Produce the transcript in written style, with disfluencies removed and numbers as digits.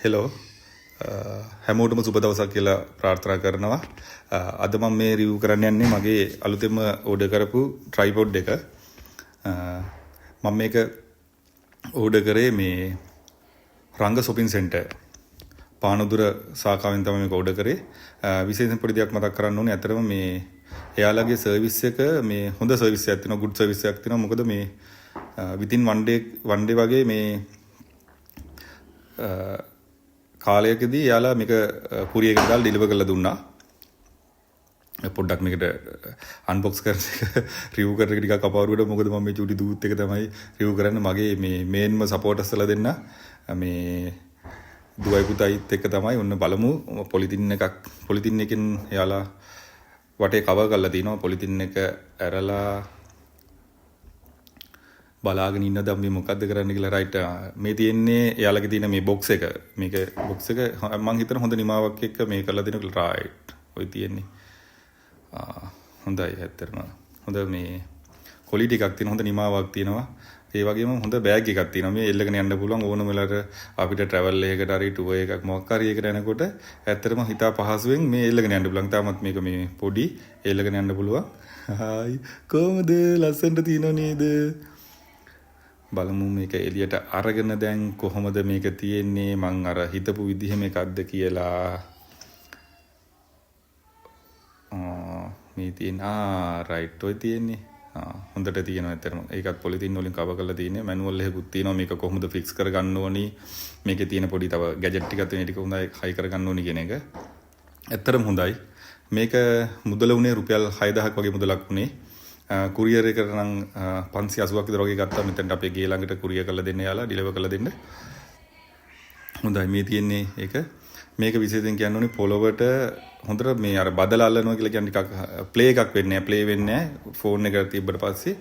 Hello හැමෝටම සුබ දවසක් කියලා ප්‍රාර්ථනා කරනවා. අද මම මේ රිව් කරන්න යන්නේ මගේ අලුතෙන්ම ඕඩර් කරපු ට්‍රයිපොඩ් එක. මම මේක ඕඩර් කරේ මේ රංග shopping center පානදුර සාකාවෙන් තමයි මේක ඕඩර් කරේ. විශේෂයෙන් පොඩි දෙයක් මතක් කරන්න ඕනේ. අතරම මේ එයාලගේ සර්විස් එක මේ හොඳ සර්විස් එකක් තියෙනවා, good සර්විස් එකක් තියෙනවා. මොකද මේ within one day වගේ මේ කාලයකදී යාලා මේක කුරියර් එකකට දාලා ඩිලිවර් කරලා දුන්නා. පොඩ්ඩක් මේකට අන්බොක්ස් කරන එක රිව්යු කරන එක ටිකක් අපහසුවට මොකද මම මේ චූටි දූත් එක තමයි රිව්යු කරන්නේ. මගේ මේ මේන්ම සපෝටර්ස්ලා දෙන්න මේ දුවයි පුතයිත් එක්ක තමයි ඔන්න බලමු. පොලිතින් එකෙන් යාලා වටේ කවර් කරලා තිනවා. පොලිතින් එක ඇරලා බලාගෙන ඉන්න දැන් මේ මොකද්ද කරන්න කියලා රයිට් මේ තියෙන්නේ එයාලගේ තියෙන මේ බොක්ස් එක. මේක බොක්ස් එක මම හිතන හොඳ නිමාවක් එක්ක මේ කරලා දෙන කියලා රයිට් ඔය තියෙන්නේ. හොඳයි ඇත්තටම. හොඳ මේ ක්වොලිටි එකක් තියෙන හොඳ නිමාවක් තියෙනවා. ඒ වගේම හොඳ බෑග් එකක් තියෙනවා. මේ එල්ලගෙන යන්න පුළුවන් ඕනම වෙලාවට අපිට ට්‍රැවල් එකකට හරි ටුවර් එකක් මොකක් හරි එකකට යනකොට ඇත්තටම හිතා පහසුවෙන් මේ එල්ලගෙන යන්න පුළුවන්. තාමත් මේක මේ පොඩි එල්ලගෙන යන්න පුළුවන්. හායි කොහමද ලස්සනට තියෙනව නේද? බලමු මේක එළියට අරගෙන දැන් කොහොමද මේක තියෙන්නේ මං අර හිතපු විදිහ මේකක්ද කියලා. මේ තියෙන රයිට් ඔය තියෙන්නේ හොඳට තියෙනවා ඇත්තටම. ඒකත් පොලිතින් වලින් කවර් කරලා තියෙන්නේ. මැනුවල් එකකුත් තියෙනවා මේක කොහොමද ෆික්ස් කරගන්න ඕනි. මේකේ තියෙන පොඩි තව ගැජට් ටිකක් තියෙන ටික හොඳයි හයි කරගන්න ඕනි කියන එක. ඇත්තටම හොඳයි. මේක මුදල උනේ රුපියල් 6000ක් වගේ මුදලක් උනේ. කුරියර් එකට නම් 580ක් විතර වගේ ගත්තා. මෙතනට අපේ ගේ ළඟට කුරියර් කරලා දෙන්න යාලා ඩිලිවර් කරලා දෙන්න. හොඳයි මේ තියෙන්නේ ඒක. මේක විශේෂයෙන් කියන්න ඕනේ පොළොවට හොඳට මේ අර බදලා අල්ලනවා කියලා කියන්නේ ටිකක් ප්ලේ එකක් වෙන්නේ නැහැ. ප්ලේ වෙන්නේ නැහැ ෆෝන් එක තිබ්බට පස්සේ.